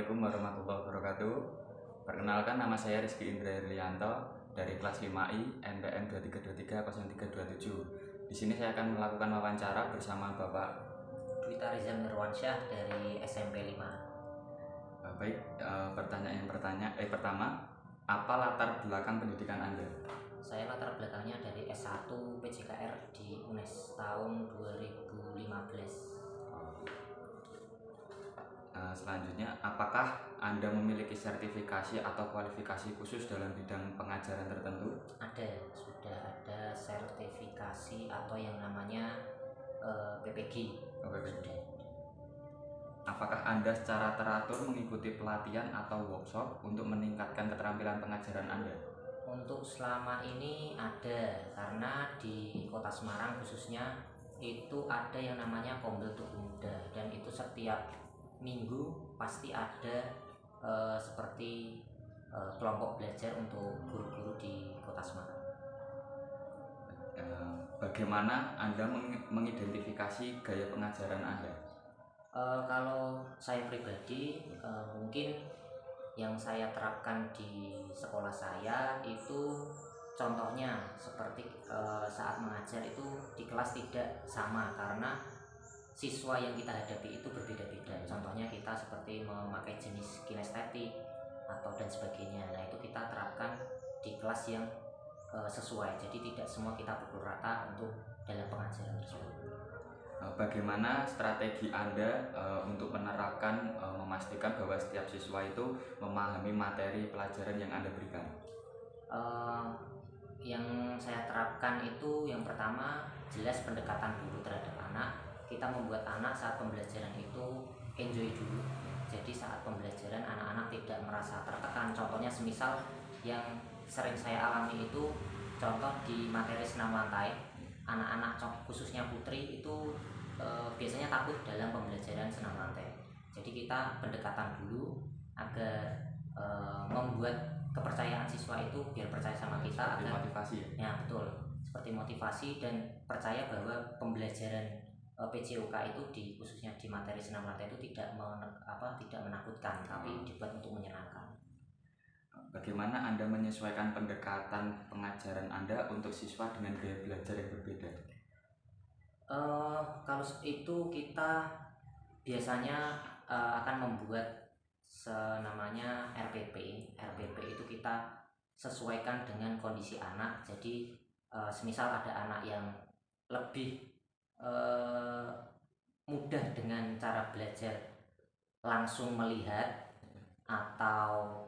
Assalamualaikum warahmatullahi wabarakatuh. Perkenalkan, nama saya Rizky Indra Herlianto dari kelas 5I NPM 23230327. Di sini saya akan melakukan wawancara bersama Bapak Dwita Rizal Nurwansyah dari SMP 5. Pertama, apa latar belakang pendidikan Anda? Saya latar belakangnya dari S1 PJKR di UNES tahun 2015. Selanjutnya, apakah Anda memiliki sertifikasi atau kualifikasi khusus dalam bidang pengajaran tertentu? Sudah ada sertifikasi atau yang namanya PPG. PPG. Apakah Anda secara teratur mengikuti pelatihan atau workshop untuk meningkatkan keterampilan pengajaran Anda? Untuk selama ini ada, karena di Kota Semarang khususnya itu ada yang namanya Kombel Tugu Muda, dan itu setiap minggu pasti ada seperti kelompok belajar untuk guru-guru di Kota Semarang. Bagaimana Anda mengidentifikasi gaya pengajaran Anda? Kalau saya pribadi, mungkin yang saya terapkan di sekolah saya itu contohnya seperti saat mengajar itu di kelas tidak sama, karena siswa yang kita hadapi itu berbeda-beda. Contohnya kita seperti memakai jenis kinestetik atau dan sebagainya. Nah, itu kita terapkan di kelas yang sesuai. Jadi tidak semua kita pukul rata untuk dalam pengajaran tersebut. Bagaimana strategi Anda untuk menerapkan, memastikan bahwa setiap siswa itu memahami materi pelajaran yang Anda berikan? Yang saya terapkan itu yang pertama jelas pendekatan dulu terhadap anak. Kita membuat anak saat pembelajaran itu enjoy dulu. Jadi saat pembelajaran anak-anak tidak merasa tertekan. Contohnya semisal yang sering saya alami itu contoh di materi senam lantai, anak-anak khususnya putri itu biasanya takut dalam pembelajaran senam lantai. Jadi kita pendekatan dulu agar membuat kepercayaan siswa itu biar percaya sama kita, agar motivasi ya betul, seperti motivasi dan percaya bahwa pembelajaran PJOK itu khususnya di materi senam lantai itu tidak menakutkan, tapi dibuat untuk menyenangkan. Bagaimana Anda menyesuaikan pendekatan pengajaran Anda untuk siswa dengan gaya belajar yang berbeda? Kalau itu kita biasanya akan membuat namanya RPP. RPP itu kita sesuaikan dengan kondisi anak. Jadi semisal ada anak yang lebih mudah dengan cara belajar langsung melihat atau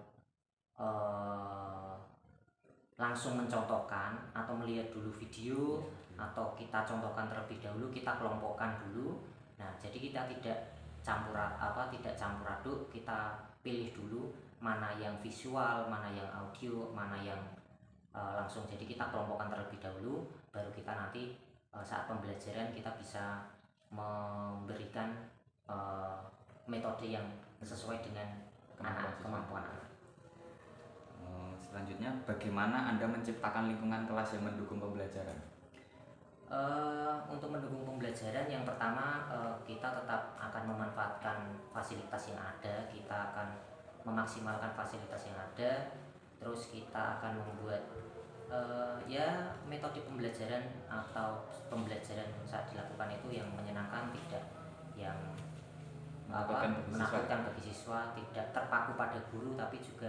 langsung mencontohkan atau melihat dulu video, atau kita contohkan terlebih dahulu, kita kelompokkan dulu. Nah, jadi kita tidak campur aduk, kita pilih dulu mana yang visual, mana yang audio, mana yang langsung. Jadi kita kelompokkan terlebih dahulu, baru kita nanti saat pembelajaran kita bisa memberikan metode yang sesuai dengan kemampuan anak. Selanjutnya, bagaimana Anda menciptakan lingkungan kelas yang mendukung pembelajaran? Untuk mendukung pembelajaran, yang pertama kita tetap akan memanfaatkan fasilitas yang ada. Kita akan memaksimalkan fasilitas yang ada. Terus kita akan membuat metode pembelajaran atau pembelajaran saat dilakukan itu yang menyenangkan, tidak yang menakutkan bagi siswa, tidak terpaku pada guru, tapi juga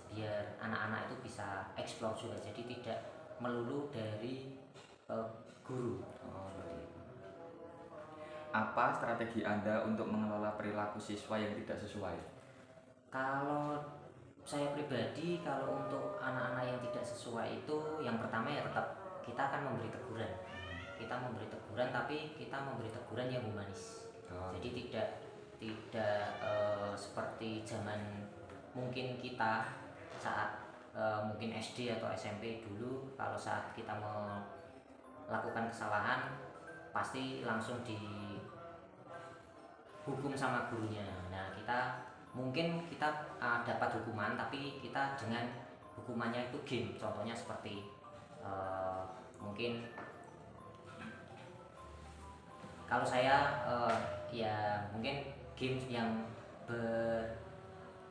biar anak-anak itu bisa explore juga. Jadi tidak melulu dari guru. Apa strategi Anda untuk mengelola perilaku siswa yang tidak sesuai? Kalau saya pribadi, kalau untuk anak-anak yang tidak sesuai itu, yang pertama ya tetap kita akan memberi teguran. Kita memberi teguran, tapi kita memberi teguran yang humanis. Jadi tidak seperti zaman mungkin kita saat mungkin SD atau SMP dulu, kalau saat kita melakukan kesalahan pasti langsung dihukum sama gurunya. Nah, kita dapat hukuman, tapi kita dengan hukumannya itu game. Contohnya seperti mungkin kalau saya ya mungkin game yang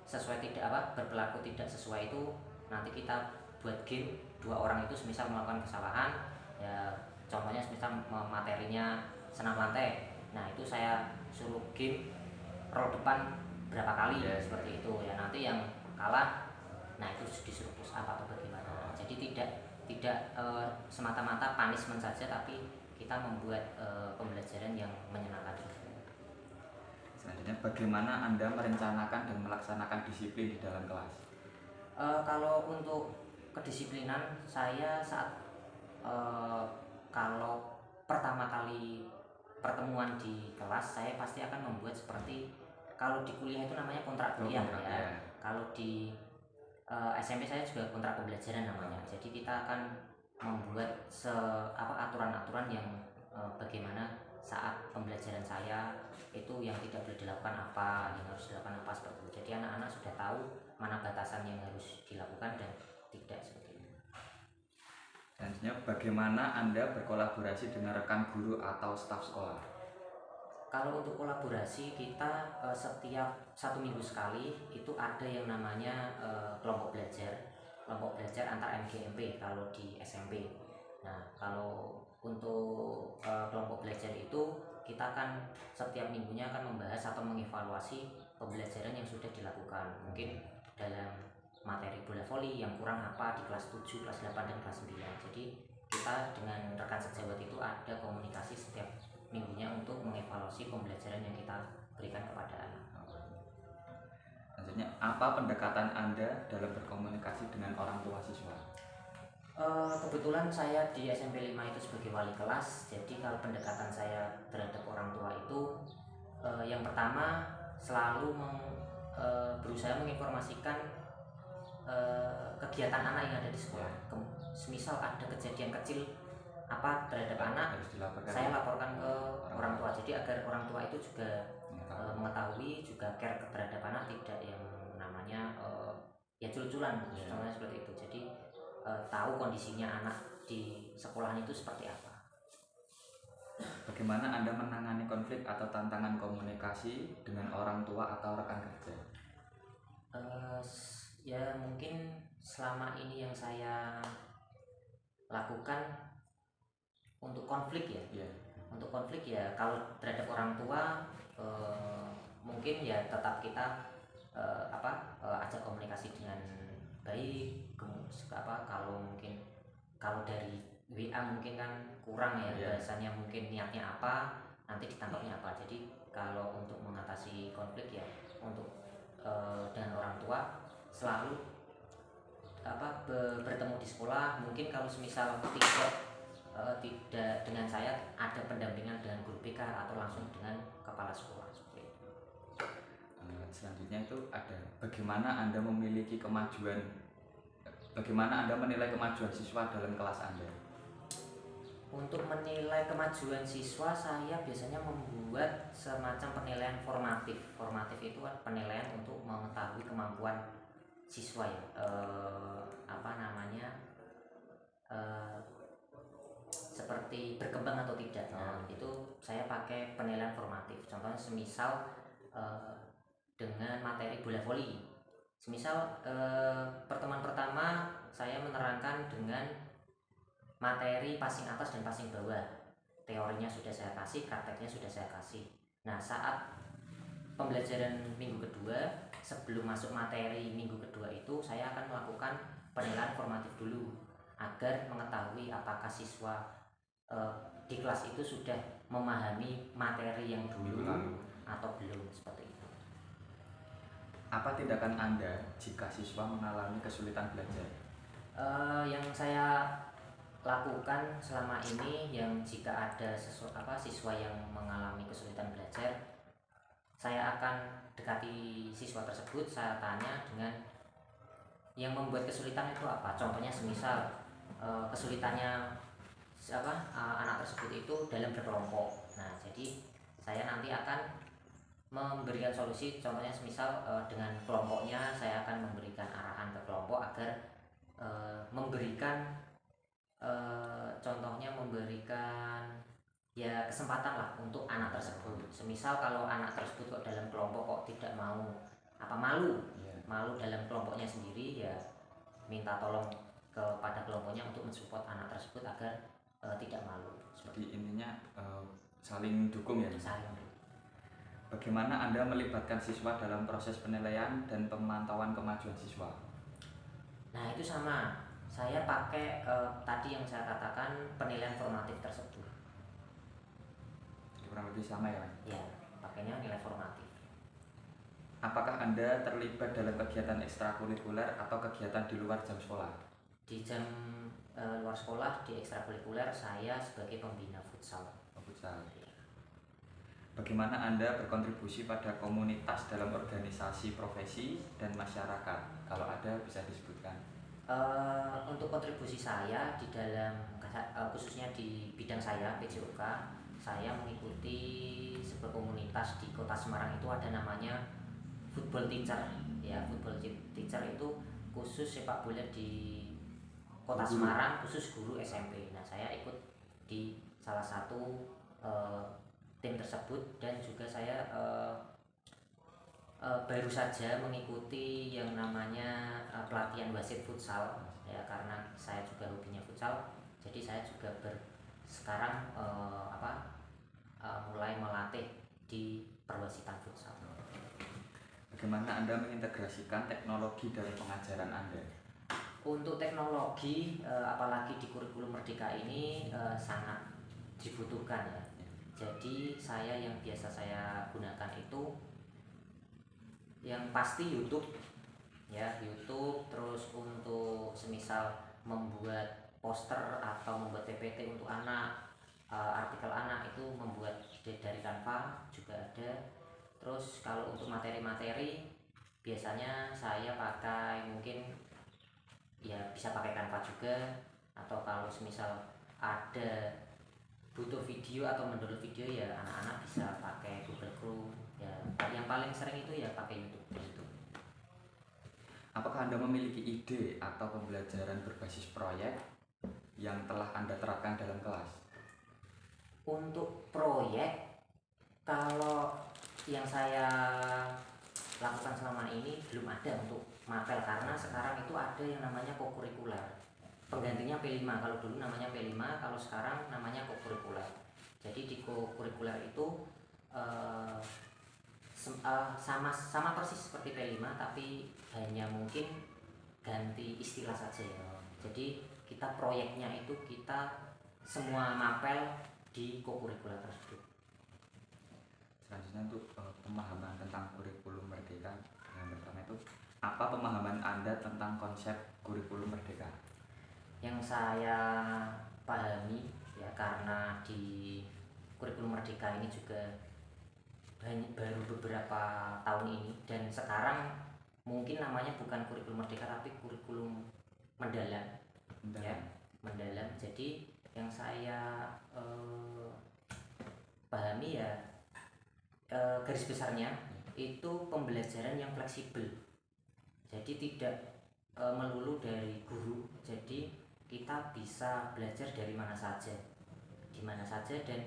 sesuai tidak berperilaku tidak sesuai itu nanti kita buat game 2 orang itu semisal melakukan kesalahan ya, contohnya semisal materinya senam lantai, nah itu saya suruh game roll depan berapa kali seperti itu ya, nanti yang kalah nah itu disuruh push up atau bagaimana. Jadi tidak semata-mata punishment saja, tapi kita membuat pembelajaran yang menyenangkan juga. Selanjutnya, bagaimana Anda merencanakan dan melaksanakan disiplin di dalam kelas? Kalau untuk kedisiplinan saya saat kalau pertama kali pertemuan di kelas, saya pasti akan membuat seperti kalau di kuliah itu namanya kontrak kuliah ya. Kalau di SMP saya juga kontrak pembelajaran namanya. Jadi kita akan membuat aturan-aturan yang bagaimana saat pembelajaran saya itu yang tidak boleh dilakukan apa, yang harus dilakukan apa, seperti itu. Jadi anak-anak sudah tahu mana batasan yang harus dilakukan dan tidak, seperti itu. Selanjutnya, bagaimana Anda berkolaborasi dengan rekan guru atau staf sekolah? Kalau untuk kolaborasi kita setiap 1 minggu sekali itu ada yang namanya kelompok belajar antar MGMP kalau di SMP. Nah kalau untuk kelompok belajar itu kita akan setiap minggunya akan membahas atau mengevaluasi pembelajaran yang sudah dilakukan, mungkin dalam materi bola voli yang kurang apa di kelas 7, kelas 8, dan kelas 9. Jadi kita dengan rekan sejawat itu ada komunikasi setiap minggunya untuk mengevaluasi pembelajaran yang kita berikan kepada anak. Selanjutnya, apa pendekatan Anda dalam berkomunikasi dengan orang tua siswa? Kebetulan saya di SMP 5 itu sebagai wali kelas, jadi kalau pendekatan saya terhadap orang tua itu yang pertama selalu berusaha menginformasikan kegiatan anak yang ada di sekolah. Semisal ada kejadian kecil apa terhadap anak, saya laporkan ke orang tua, jadi agar orang tua itu juga mengetahui, juga care terhadap anak, tidak yang namanya ya cul-culan, contohnya seperti itu. Jadi tahu kondisinya anak di sekolahan itu seperti apa. Bagaimana Anda menangani konflik atau tantangan komunikasi dengan orang tua atau rekan kerja? Ya mungkin selama ini yang saya lakukan untuk konflik ya. Untuk konflik ya kalau terhadap orang tua mungkin ya tetap kita ajak komunikasi dengan baik. Kalau mungkin kalau dari WA mungkin kan kurang ya, bahasanya mungkin niatnya apa, nanti ditangkapnya apa. Jadi kalau untuk mengatasi konflik ya untuk dengan orang tua selalu bertemu di sekolah. Mungkin kalau semisal tidak dengan saya, ada pendampingan dengan guru BK atau langsung dengan kepala sekolah, seperti itu. Selanjutnya itu ada bagaimana Anda menilai kemajuan siswa dalam kelas Anda? Untuk menilai kemajuan siswa, saya biasanya membuat semacam penilaian formatif. Formatif itu penilaian untuk mengetahui kemampuan siswa ya, seperti berkembang atau tidak. Nah, itu saya pakai penilaian formatif. Contohnya semisal dengan materi bola voli. Semisal pertemuan pertama saya menerangkan dengan materi passing atas dan passing bawah. Teorinya sudah saya kasih, prakteknya sudah saya kasih. Nah, saat pembelajaran minggu kedua, sebelum masuk materi minggu kedua itu saya akan melakukan penilaian formatif dulu agar mengetahui apakah siswa di kelas itu sudah memahami materi yang dulu atau belum, seperti itu. Apa tindakan Anda jika siswa mengalami kesulitan belajar? Yang saya lakukan selama ini, yang jika ada siswa yang mengalami kesulitan belajar, saya akan dekati siswa tersebut, saya tanya dengan yang membuat kesulitan itu apa. Contohnya semisal kesulitannya anak tersebut itu dalam berkelompok. Nah, jadi saya nanti akan memberikan solusi. Contohnya semisal dengan kelompoknya saya akan memberikan arahan ke kelompok agar memberikan ya kesempatan lah untuk anak tersebut. Semisal kalau anak tersebut kok dalam kelompok kok tidak mau malu dalam kelompoknya sendiri, ya minta tolong kepada kelompoknya untuk mensupport anak tersebut agar tidak malu. Jadi intinya saling dukung ya. Saling. Bagaimana Anda melibatkan siswa dalam proses penilaian dan pemantauan kemajuan siswa? Nah itu sama, saya pakai tadi yang saya katakan penilaian formatif tersebut. Jadi kurang lebih sama ya, Mas? Ya, pakainya nilai formatif. Apakah Anda terlibat dalam kegiatan ekstrakurikuler atau kegiatan di luar jam sekolah? Di jam luar sekolah, di ekstrakurikuler saya sebagai pembina futsal. Futsal. Bagaimana Anda berkontribusi pada komunitas dalam organisasi profesi dan masyarakat? Kalau ada bisa disebutkan. Untuk kontribusi saya di dalam khususnya di bidang saya PJOK, saya mengikuti sebuah komunitas di Kota Semarang. Itu ada namanya football teacher. Ya, football teacher itu khusus sepak bola di Kota Semarang, khusus guru SMP. Nah, saya ikut di salah satu tim tersebut, dan juga saya baru saja mengikuti yang namanya pelatihan wasit futsal ya, karena saya juga hobinya futsal. Jadi saya juga sekarang mulai melatih di perwasitan futsal. Bagaimana Anda mengintegrasikan teknologi dalam pengajaran Anda? Untuk teknologi, apalagi di kurikulum Merdeka ini sangat dibutuhkan ya. Jadi saya yang biasa saya gunakan itu yang pasti YouTube ya, YouTube. Terus untuk semisal membuat poster atau membuat PPT untuk anak, artikel anak itu membuat dari Canva juga ada. Terus kalau untuk materi-materi biasanya saya pakai, mungkin ya bisa pakai Canva juga, atau kalau semisal ada butuh video atau mendownload video ya anak-anak bisa pakai Google Chrome ya. Yang paling sering itu ya pakai YouTube. Apakah Anda memiliki ide atau pembelajaran berbasis proyek yang telah Anda terapkan dalam kelas? Untuk proyek, kalau yang saya lakukan selama ini belum ada untuk mapel, karena sekarang itu ada yang namanya kokurikuler. Penggantinya P5, kalau dulu namanya P5, kalau sekarang namanya kokurikuler. Jadi di kokurikuler itu sama persis seperti P5, tapi hanya mungkin ganti istilah saja ya. Jadi kita proyeknya itu kita semua mapel di kokurikuler tersebut. Selanjutnya untuk pemahaman tentang kurikulum Merdeka. Yang pertama itu, apa pemahaman Anda tentang konsep kurikulum Merdeka? Yang saya pahami ya, karena di kurikulum Merdeka ini juga baru beberapa tahun ini, dan sekarang mungkin namanya bukan kurikulum Merdeka tapi kurikulum mendalam. Ya, mendalam. Jadi yang saya pahami ya, garis besarnya itu pembelajaran yang fleksibel. Jadi tidak melulu dari guru. Jadi kita bisa belajar dari mana saja, di mana saja, dan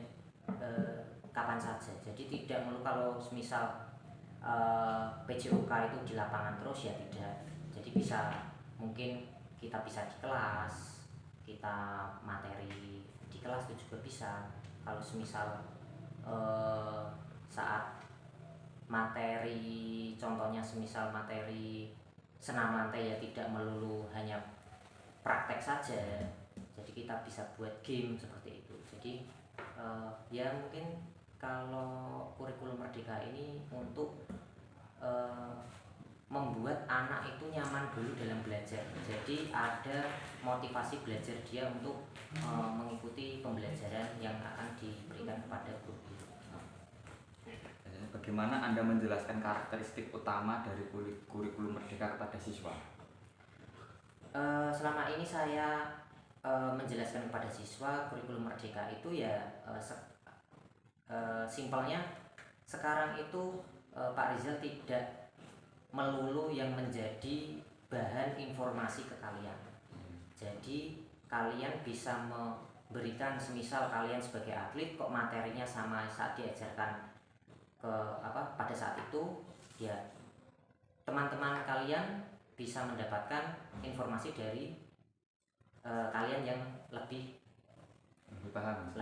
kapan saja. Jadi tidak melulu kalau misal PJOK itu di lapangan terus ya, tidak. Jadi bisa, mungkin kita bisa di kelas, kita materi di kelas itu juga bisa. Kalau misal saat materi, contohnya semisal materi senam lantai ya, tidak melulu hanya praktek saja. Jadi kita bisa buat game seperti itu. Jadi ya mungkin kalau kurikulum Merdeka ini untuk membuat anak itu nyaman dulu dalam belajar. Jadi ada motivasi belajar dia untuk mengikuti pembelajaran yang akan diberikan kepada guru. Bagaimana Anda menjelaskan karakteristik utama dari kurikulum Merdeka kepada siswa? Selama ini saya menjelaskan kepada siswa kurikulum Merdeka itu ya simpelnya sekarang itu Pak Rizal tidak melulu yang menjadi bahan informasi ke kalian. Jadi kalian bisa berikan, semisal kalian sebagai atlet kok materinya sama saat diajarkan ke pada saat itu, ya teman-teman kalian bisa mendapatkan informasi dari kalian yang lebih paham,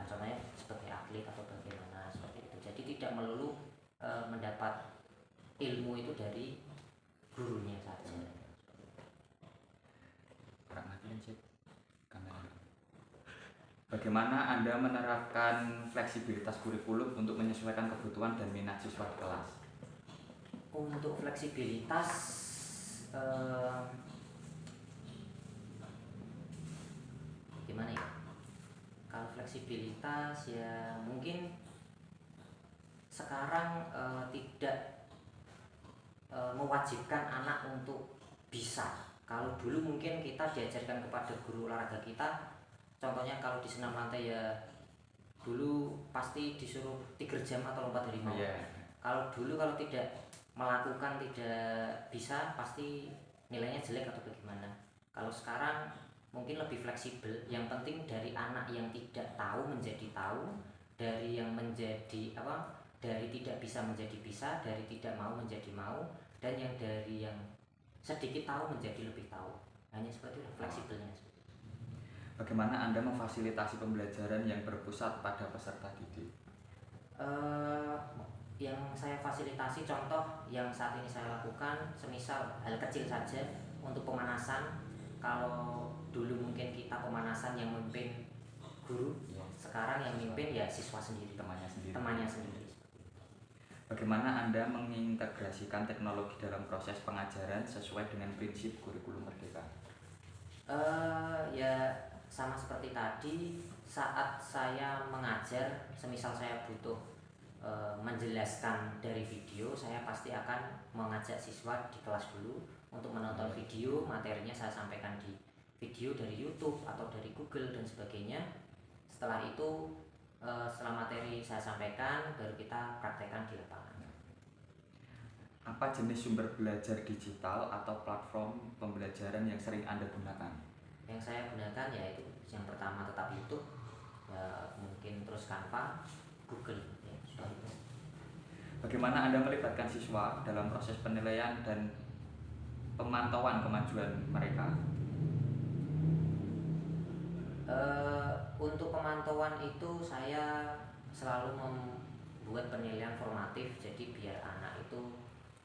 contohnya sebagai atlet atau bagaimana seperti itu. Jadi tidak melulu mendapat ilmu itu dari gurunya saja. Bagaimana Anda menerapkan fleksibilitas kurikulum untuk menyesuaikan kebutuhan dan minat siswa di kelas? Untuk fleksibilitas gimana ya? Kalau fleksibilitas ya mungkin sekarang tidak mewajibkan anak untuk bisa. Kalau dulu mungkin kita diajarkan kepada guru olahraga kita, contohnya kalau di senam lantai ya dulu pasti disuruh 3 jam atau lompat harimau. Kalau dulu kalau tidak melakukan, tidak bisa, pasti nilainya jelek atau bagaimana. Kalau sekarang mungkin lebih fleksibel. Yang penting dari anak yang tidak tahu menjadi tahu, dari yang menjadi dari tidak bisa menjadi bisa, dari tidak mau menjadi mau, dan yang dari yang sedikit tahu menjadi lebih tahu. Hanya seperti itu fleksibelnya. Bagaimana Anda memfasilitasi pembelajaran yang berpusat pada peserta didik? Yang saya fasilitasi, contoh yang saat ini saya lakukan, semisal hal kecil saja untuk pemanasan. Kalau dulu mungkin kita pemanasan yang memimpin guru, sekarang yang memimpin ya siswa sendiri, temannya sendiri. Bagaimana Anda mengintegrasikan teknologi dalam proses pengajaran sesuai dengan prinsip kurikulum merdeka? Ya sama seperti tadi, saat saya mengajar, semisal saya butuh menjelaskan dari video, saya pasti akan mengajak siswa di kelas dulu untuk menonton video, materinya saya sampaikan di video dari YouTube atau dari Google dan sebagainya. Setelah itu setelah materi saya sampaikan, baru kita praktekkan di lapangan. Apa jenis sumber belajar digital atau platform pembelajaran yang sering Anda gunakan? Yang saya gunakan yaitu yang pertama tetap YouTube, ya, mungkin terus Canva, Google, ya, sudah itu. Bagaimana Anda melibatkan siswa dalam proses penilaian dan pemantauan kemajuan mereka? Untuk pemantauan itu saya selalu membuat penilaian formatif, jadi biar anak itu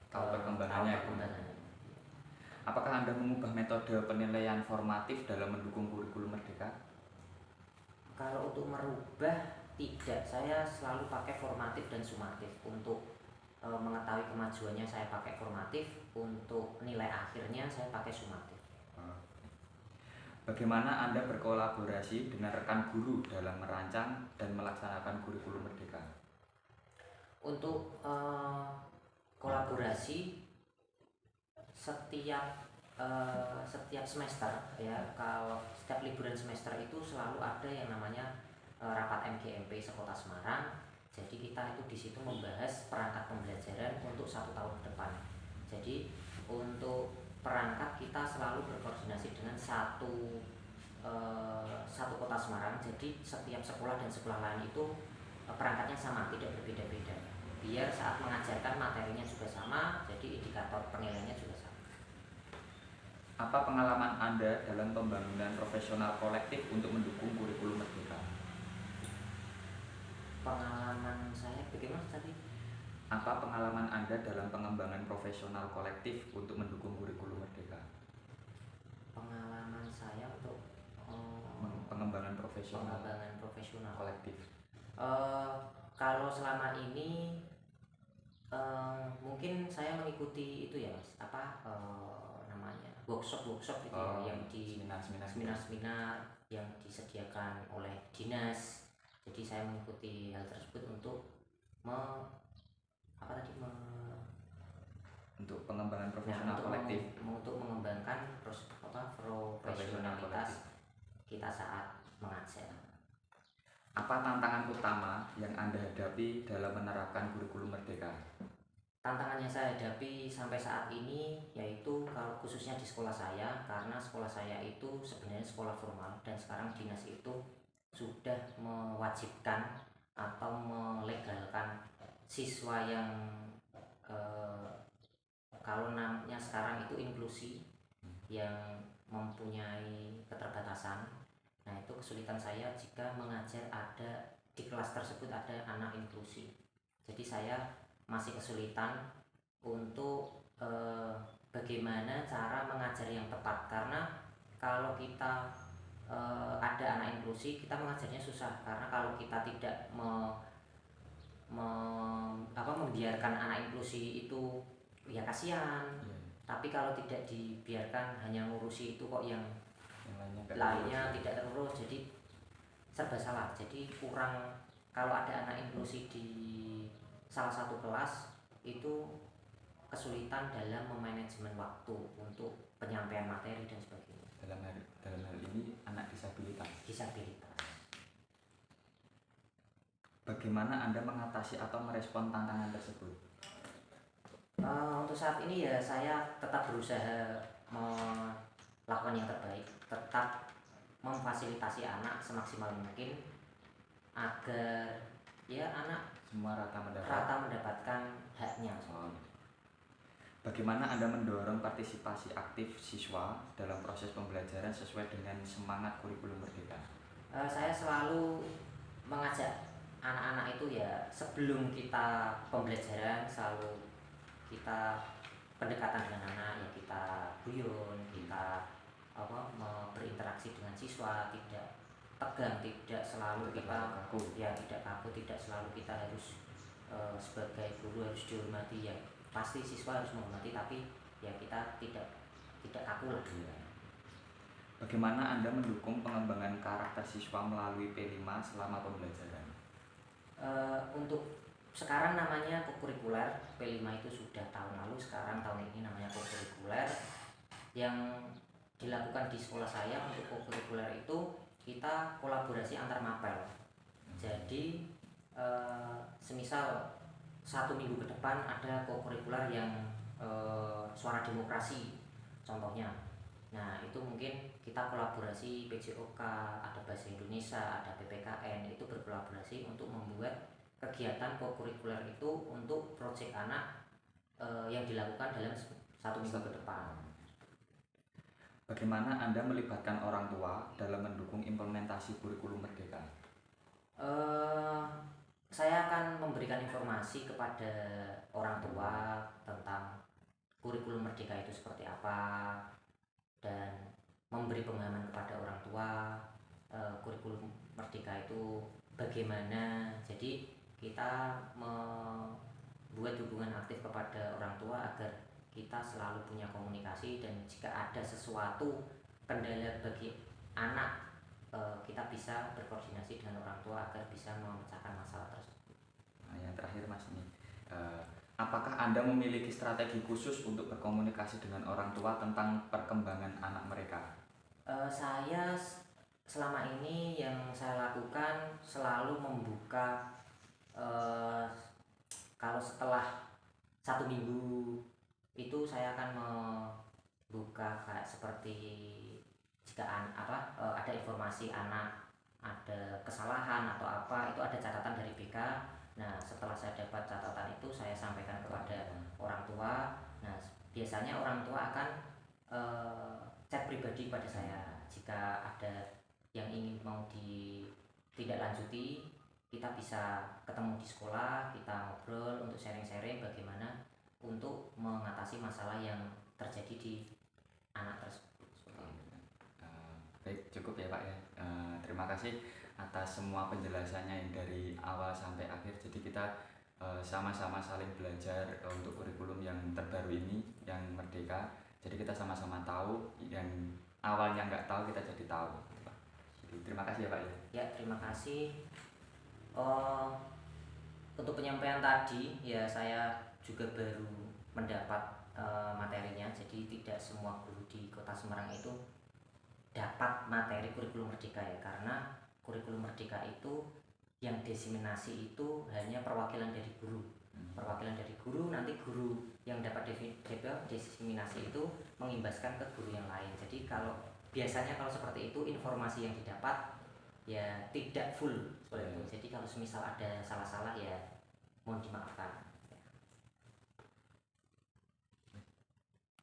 tahu perkembangannya. Apakah Anda mengubah metode penilaian formatif dalam mendukung kurikulum merdeka? Kalau untuk merubah tidak, saya selalu pakai formatif dan sumatif. Untuk mengetahui kemajuannya saya pakai formatif, untuk nilai akhirnya saya pakai sumatif. Bagaimana Anda berkolaborasi dengan rekan guru dalam merancang dan melaksanakan kurikulum merdeka? Untuk kolaborasi setiap semester, ya, kalau setiap liburan semester itu selalu ada yang namanya rapat MGMP sekota Semarang. Jadi kita itu di situ membahas perangkat pembelajaran untuk 1 tahun ke depan. Jadi untuk perangkat kita selalu berkoordinasi dengan satu kota Semarang. Jadi setiap sekolah dan sekolah lain itu perangkatnya sama, tidak berbeda-beda. Biar saat mengajarkan materinya juga sama, jadi indikator penilaiannya juga sama. Apa pengalaman Anda dalam pembangunan profesional kolektif untuk mendukung kurikulum merdeka? Pengalaman saya bagaimana tadi? Apa pengalaman Anda dalam pengembangan profesional kolektif untuk mendukung kurikulum merdeka? Pengalaman saya untuk pengembangan profesional kolektif. Kalau selama ini mungkin saya mengikuti itu ya Mas, namanya workshop itu ya, yang di seminar yang disediakan oleh dinas. Jadi saya mengikuti hal tersebut untuk untuk pengembangan profesional kolektif, untuk mengembangkan profesionalitas kita saat mengajar. Apa tantangan utama yang Anda hadapi dalam menerapkan kurikulum merdeka? Tantangan yang saya hadapi sampai saat ini yaitu kalau khususnya di sekolah saya, karena sekolah saya itu sebenarnya sekolah formal dan sekarang dinas itu sudah mewajibkan atau melegalkan siswa yang kalau namanya sekarang itu inklusi, yang mempunyai keterbatasan. Nah, itu kesulitan saya jika mengajar ada di kelas tersebut ada anak inklusi. Jadi saya masih kesulitan untuk bagaimana cara mengajar yang tepat, karena kalau kita ada anak inklusi, kita mengajarnya susah, karena kalau kita tidak membiarkan anak inklusi itu, ya kasihan. Tapi kalau tidak dibiarkan hanya ngurusi itu kok yang lainnya tidak terurus, jadi serba salah. Jadi kurang, kalau ada anak inklusi di salah satu kelas itu kesulitan dalam memanajemen waktu untuk penyampaian materi dan sebagainya. Dalam hal ini anak disabilitas. Bagaimana Anda mengatasi atau merespon tantangan tersebut? Untuk saat ini ya saya tetap berusaha melakukan yang terbaik, tetap memfasilitasi anak semaksimal mungkin agar ya anak semua rata mendapatkan haknya. Bagaimana Anda mendorong partisipasi aktif siswa dalam proses pembelajaran sesuai dengan semangat kurikulum Merdeka? Saya selalu mengajak anak-anak itu ya, sebelum kita pembelajaran selalu kita pendekatan dengan anak, ya kita guyon, kita berinteraksi dengan siswa, tidak tegang, tidak selalu kita kaku. Ya tidak kaku, tidak selalu kita harus sebagai guru harus dihormati, ya pasti siswa harus menghormati, tapi ya kita tidak kaku lah. Bagaimana Anda mendukung pengembangan karakter siswa melalui P5 selama pembelajaran? Untuk sekarang namanya kokurikuler, P5 itu sudah tahun lalu, sekarang tahun ini namanya kokurikuler. Yang dilakukan di sekolah saya untuk kokurikuler itu kita kolaborasi antar mapel. Jadi semisal 1 minggu ke depan ada kokurikuler yang suara demokrasi contohnya. Nah, itu mungkin kita kolaborasi PJOK, ada Bahasa Indonesia, ada PPKN, itu berkolaborasi untuk membuat kegiatan kokurikuler itu untuk proyek anak yang dilakukan dalam 1 minggu ke depan. Bagaimana Anda melibatkan orang tua dalam mendukung implementasi kurikulum Merdeka? Saya akan memberikan informasi kepada orang tua tentang kurikulum Merdeka itu seperti apa, dan memberi pemahaman kepada orang tua kurikulum Merdeka itu bagaimana. Jadi kita membuat hubungan aktif kepada orang tua agar kita selalu punya komunikasi, dan jika ada sesuatu kendala bagi anak, kita bisa berkoordinasi dengan orang tua agar bisa memecahkan masalah tersebut. Nah, yang terakhir Mas, ini apakah Anda memiliki strategi khusus untuk berkomunikasi dengan orang tua tentang perkembangan anak mereka? Saya selama ini yang saya lakukan selalu membuka, kalau setelah 1 minggu itu saya akan membuka kayak seperti jika ada informasi anak ada kesalahan atau apa, itu ada catatan dari BK. Nah, setelah saya dapat catatan itu saya sampaikan kepada orang tua. Nah, biasanya orang tua akan chat pribadi pada saya jika ada yang ingin mau ditindaklanjuti. Kita bisa ketemu di sekolah, kita ngobrol untuk sharing-sharing bagaimana untuk mengatasi masalah yang terjadi di anak tersebut. Baik, cukup ya Pak ya. Terima kasih atas semua penjelasannya yang dari awal sampai akhir. Jadi kita sama-sama saling belajar untuk kurikulum yang terbaru ini, yang Merdeka. Jadi kita sama-sama tahu, yang awalnya nggak tahu kita jadi tahu. Jadi terima kasih ya Pak ya. Ya, terima kasih. Untuk penyampaian tadi ya, saya juga baru mendapat materinya. Jadi tidak semua guru di Kota Semarang itu dapat materi kurikulum Merdeka ya, karena kurikulum Merdeka itu yang diseminasi itu hanya perwakilan dari guru. Nanti guru yang dapat diseminasi itu mengimbaskan ke guru yang lain. Jadi kalau biasanya kalau seperti itu, informasi yang didapat ya tidak full seperti itu. Jadi kalau semisal ada salah-salah ya mohon dimaafkan.